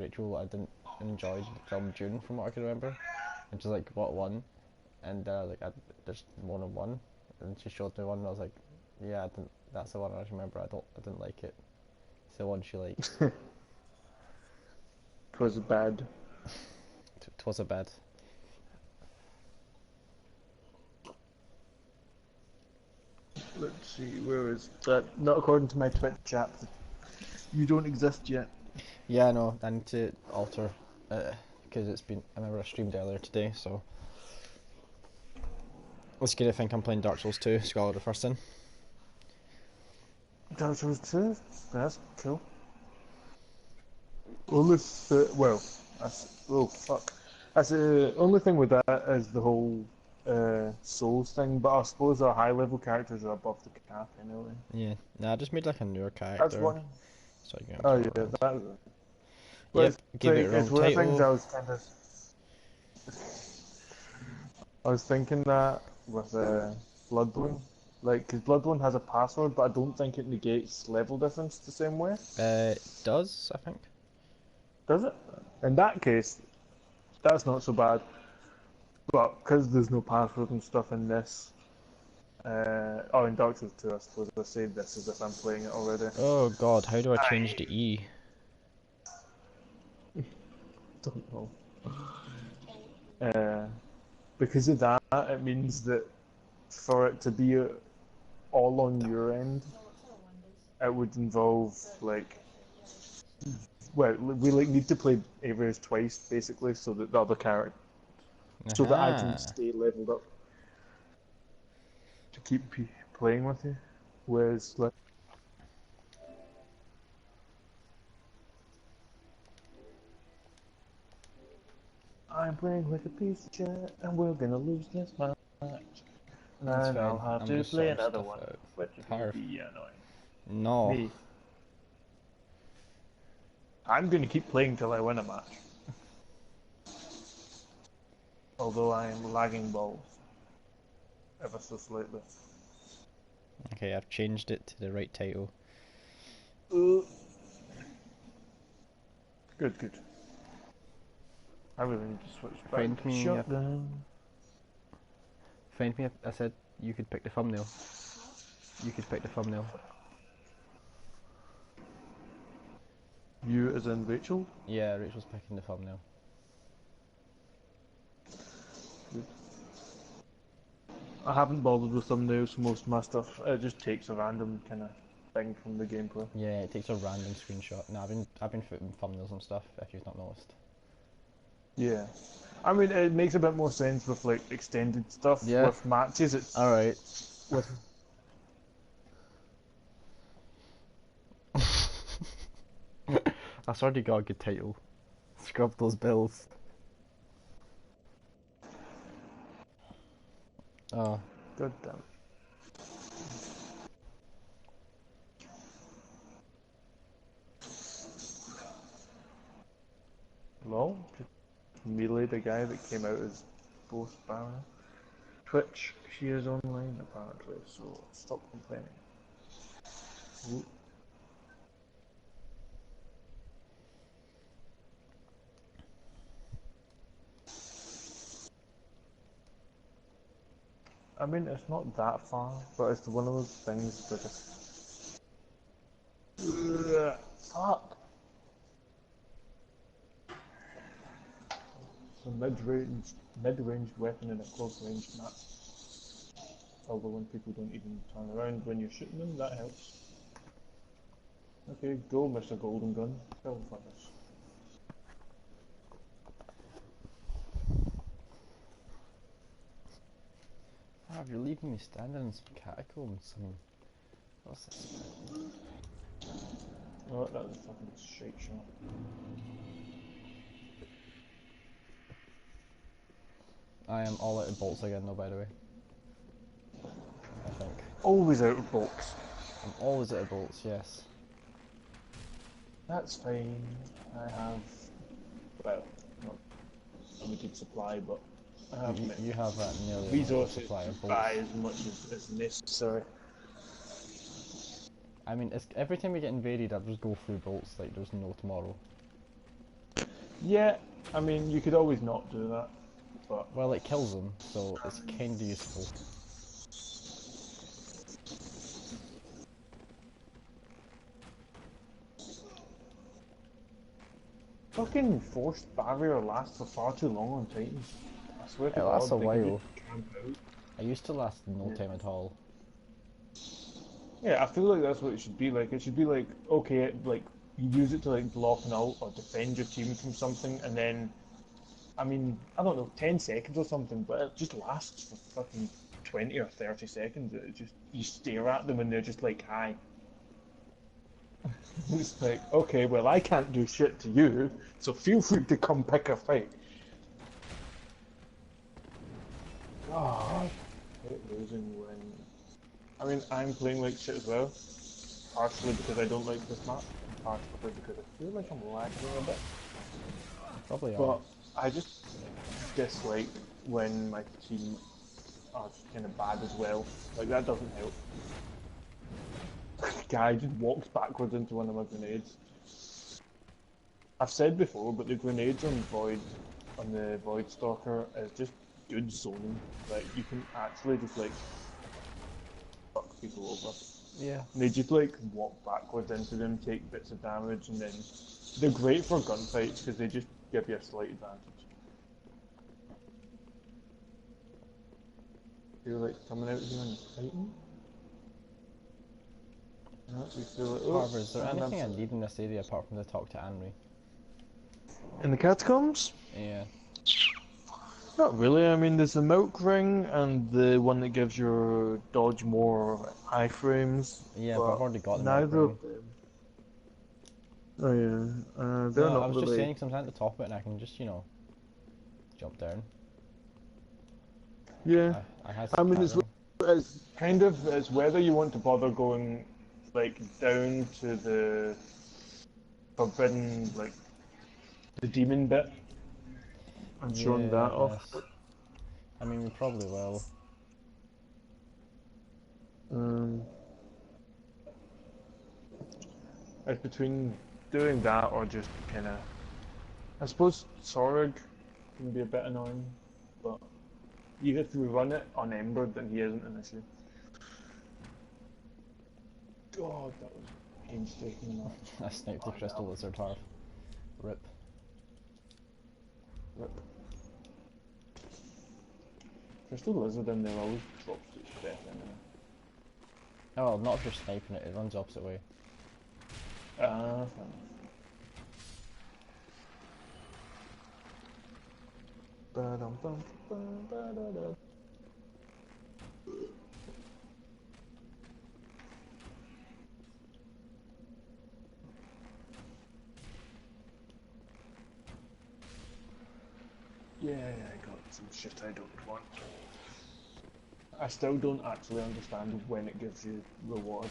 Rachel I didn't enjoy the film June from what I can remember, and she's like, what one? And there's more than one, and she showed me one, and I was like, yeah, I didn't. That's the one I remember. I didn't like it. It's the one she liked. Twas bad. Twas a bad. Let's see, where is that? Not according to my Twitch app. You don't exist yet. Yeah, no, I need to alter because it's been. I remember I streamed earlier today, so it's good. I think I'm playing Dark Souls 2, Scholar the First Sin. Dark Souls 2? That's cool. Only well, that's oh fuck. That's the only thing with that is the whole Souls thing. But I suppose our high level characters are above the cap anyway. Yeah, nah, I just made like a newer character. That's one. So I can Oh yeah, that. Well, yep, give it a wrong it's one of the things title. I was kind of. I was thinking that with Bloodborne, like, because Bloodborne has a password, but I don't think it negates level difference the same way. It does, I think. Does it? In that case, that's not so bad. But because there's no password and stuff in this, in Dark Souls 2, I suppose I say this as if I'm playing it already. Oh god, how do I change the E? Don't know. Because of that, it means that for it to be all on your end, it would involve like, well, we like need to play areas twice basically, so that the other character, so that I can stay leveled up to keep playing with you. Whereas like, I'm playing with a piece of shit, and we're gonna lose this match. And I'll have to play another one, which will be annoying. No. Me. I'm gonna keep playing till I win a match. Although I am lagging balls. Ever so slightly. Okay, I've changed it to the right title. Good, good. I really need to switch back Find to me. shotgun. Find me. I said you could pick the thumbnail. You could pick the thumbnail. You as in Rachel? Yeah, Rachel's picking the thumbnail. Good. I haven't bothered with thumbnails for most of my stuff. It just takes a random kind of thing from the gameplay. Yeah, it takes a random screenshot. No, I've been putting thumbnails and stuff. If you've not noticed. Yeah, I mean it makes a bit more sense with like extended stuff. Yeah. With matches, it's all right. With That's already got a good title. Scrub those bills. Oh. God damn. Lol. Melee, the guy that came out as both Baron. Twitch, she is online apparently, so stop complaining. Ooh. I mean, it's not that far, but it's one of those things that just... Fuck! It's a mid-range weapon in a close-range map. Although when people don't even turn around when you're shooting them, that helps. Okay, go Mr. Golden Gun. Kill fuckers. Oh, you're leaving me standing in some catacombs. I mean, what's this? Oh, that was a fucking straight shot. I am all out of bolts again though, by the way. I think. Always out of bolts. I'm always out of bolts, yes. That's fine. I have, well, not limited supply, but I have you have nearly resources supply of to bolts. buy as much as necessary. I mean, every time we get invaded, I just go through bolts like there's no tomorrow. Yeah, I mean, you could always not do that, but Well, it kills them, so it's kinda useful. fucking forced barrier lasts for far too long on Titans. I swear to It lasts a God, they could just while. camp out. I used to last no Yeah. time at all. Yeah, I feel like that's what it should be like. It should be like, okay, like you use it to like block an ult or defend your team from something, and then, I mean, I don't know, 10 seconds or something, but it just lasts for fucking 20 or 30 seconds. It just, you stare at them and they're just like, hi. It's like, okay, well, I can't do shit to you, so feel free to come pick a fight. God, I hate losing when. I mean, I'm playing like shit as well, partially because I don't like this map, and partially because I feel like I'm lagging a bit. Probably are. But I just dislike when my team are just kind of bad as well. Like, that doesn't help. Guy just walks backwards into one of my grenades. I've said before, but the grenades on the Void Stalker is just good zoning. Like, you can actually just like fuck people over. Yeah. And they just like walk backwards into them, take bits of damage, and then they're great for gunfights because they just give you a slight advantage. Feel like coming out here and fighting? No, we feel like, oh, However, is there and anything I need in this area apart from to talk to Anri? in the catacombs? Yeah. Not really. I mean, there's the milk ring and the one that gives your dodge more iframes. Yeah, but I've But already got the milk neither ring. of them. Oh yeah, they're No, I not was just really. saying, 'cause I'm at the top of it and I can just, jump down. Yeah, I had I mean, cat ring. it's kind of it's whether you want to bother going like down to the forbidden, like the demon bit, and showing Yeah, that I off. guess. I mean, we probably will. Um, it's between doing that or just kind of. I suppose Sorg can be a bit annoying, but even if we run it on Ember, then he isn't an issue. God, that was painstaking. That. I sniped the I crystal know. lizard harp. Rip. Rip. Crystal Lizard in there always drops its death anyway. Oh well, not if you're sniping it, it runs the opposite way. Ah, fair enough. Ba-dum-bum-bum-ba-da-da. Yeah, I got some shit I don't want. I still don't actually understand when it gives you reward.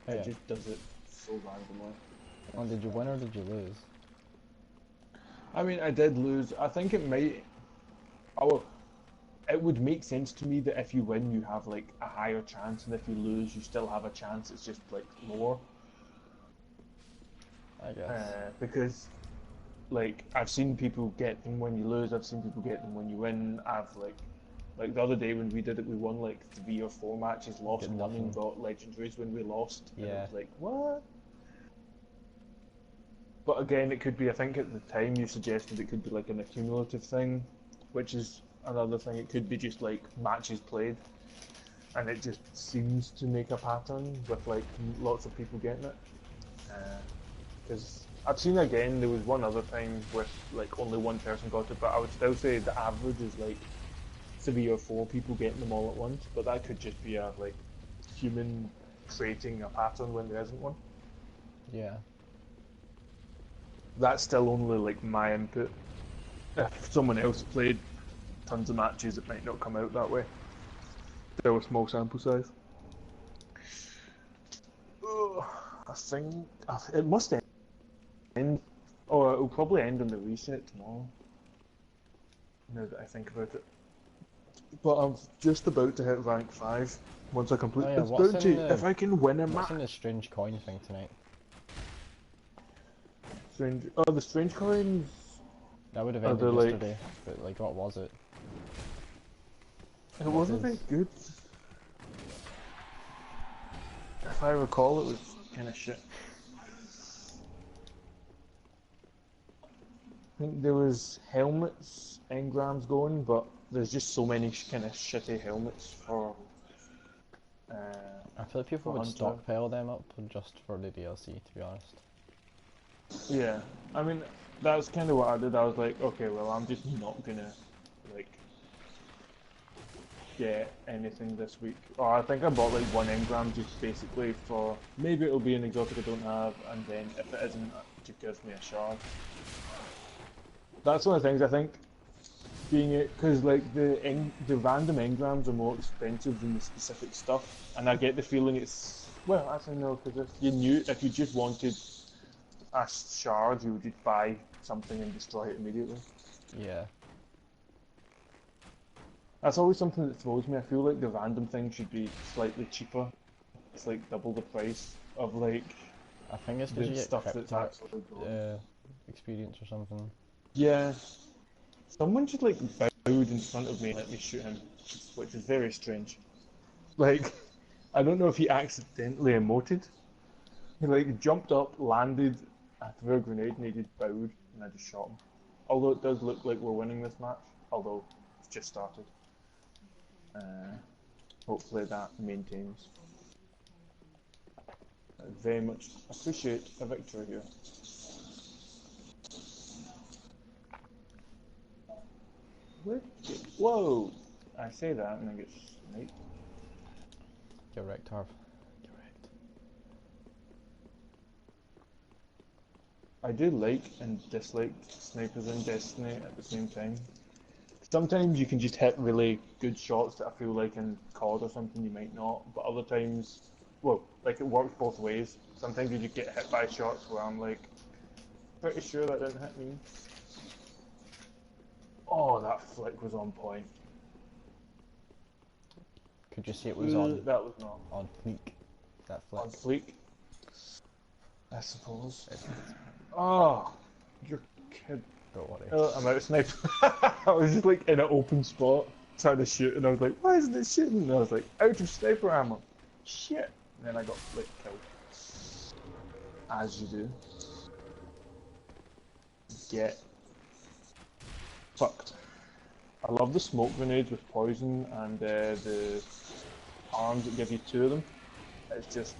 Oh, It yeah. just does it so randomly. Oh, did you win or did you lose? I mean, I did lose. I think it might. Oh, it would make sense to me that if you win, you have like a higher chance, and if you lose, you still have a chance. It's just like lower. I guess. Because like I've seen people get them when you lose. I've seen people get them when you win. I've like the other day when we did it, we won like 3 or 4 matches, lost Get one, and nothing. got legendaries when we lost. And it Yeah. was like, what? But again, it could be. I think at the time you suggested it could be like an accumulative thing, which is another thing. It could be just like matches played, and it just seems to make a pattern with like lots of people getting it. Because I've seen again, there was one other time with like only one person got it, but I would still say the average is like 3 or 4 people getting them all at once. But that could just be a like human creating a pattern when there isn't one. Yeah. That's still only like my input. If someone else played tons of matches, it might not come out that way. Still a small sample size. Ugh, I think it must end, or it'll probably end on the reset tomorrow. Now that I think about it, but I'm just about to hit rank 5 once I complete Oh yeah, this bounty. If I can win a what's in match, the strange coin thing tonight? strange. Oh, the strange coins. That would have Are ended they like? yesterday, but like, what was it? It What wasn't is? very good. If I recall, it was kind of shit. I think there was helmets, engrams going, but there's just so many kind of shitty helmets uh, I feel like people for would Hunter. stockpile them up just for the DLC, to be honest. Yeah, I mean that's kind of what I did. I was like, okay, well, I'm just not gonna like get anything this week. Or I think I bought like one engram just basically for maybe it'll be an exotic I don't have, and then if it isn't, it just gives me a shard. That's one of the things I think. Being it because like the random engrams are more expensive than the specific stuff, and I get the feeling it's well, actually no, because if you just wanted a shard, you would just buy something and destroy it immediately. Yeah. That's always something that throws me. I feel like the random thing should be slightly cheaper. It's like double the price of like I think it's because the you get stuff crypt that's actually going. experience or something. Yeah, someone just like bowed in front of me and let me shoot him, which is very strange. Like, I don't know if he accidentally emoted. He like jumped up, landed, I threw a grenade and he just bowed and I just shot him. Although it does look like we're winning this match, although it's just started. Hopefully that maintains. I very much appreciate a victory here. Whoa! I say that and I get sniped. Get wrecked, Harv. Get wrecked. I do like and dislike snipers in Destiny at the same time. Sometimes you can just hit really good shots that I feel like in COD or something you might not, but other times, well, like it works both ways. Sometimes you just get hit by shots where I'm like, pretty sure that didn't hit me. Oh, that flick was on point. Could you see it was on That was not fleek? That flick. on fleek, I suppose. Oh, you're kid. Don't worry. Oh, I'm out of sniper. I was just like in an open spot trying to shoot, and I was like, why isn't it shooting? And I was like, out of sniper ammo. Shit. And then I got like killed. As you do. Get fucked. I love the smoke grenades with poison and the arms that give you two of them. It's just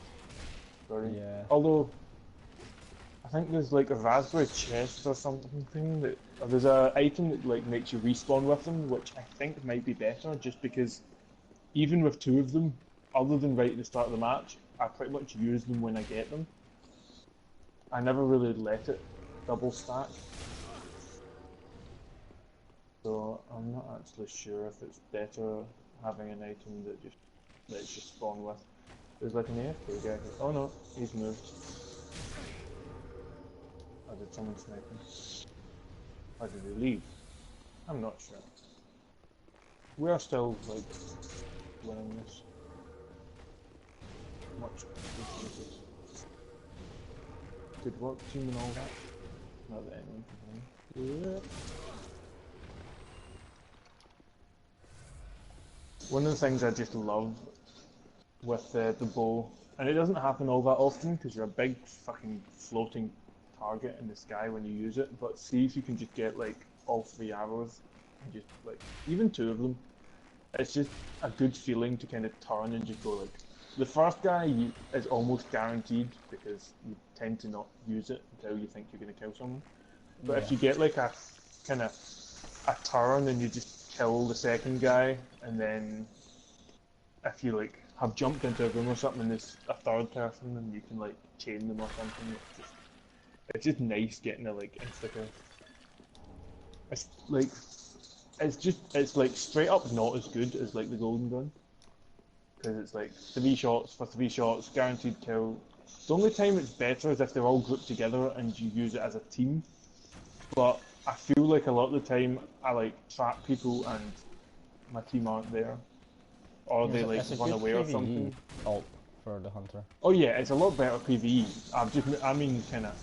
very. Yeah. Although I think there's like a raspberry chest or something that or there's a item that like makes you respawn with them, which I think might be better, just because even with two of them, other than right at the start of the match, I pretty much use them when I get them. I never really let it double stack. So I'm not actually sure if it's better having an item that just lets you spawn with. There's like an AFK guy. Oh no, he's moved. Or did someone snipe him? Or did he leave? I'm not sure. We are still like winning this. Much appreciated. Good work, team, and all that. Not that anyone can win. Yeah. One of the things I just love with the bow, and it doesn't happen all that often because you're a big fucking floating target in the sky when you use it, but see if you can just get like all three arrows and just like even two of them. It's just a good feeling to kind of turn and just go like the first guy is almost guaranteed because you tend to not use it until you think you're going to kill someone. But if you get like a kind of a turn and you just kill the second guy, and then if you like have jumped into a room or something and there's a third person and you can like chain them or something, it's just nice getting a like insta kill. It's like it's like straight up not as good as like the golden gun because it's like 3 shots for 3 shots, guaranteed kill. The only time it's better is if they're all grouped together and you use it as a team. But I feel like a lot of the time I like trap people and my team aren't there, or they like run away or something. Alt for the hunter. Oh yeah, it's a lot better PvE. I mean kind of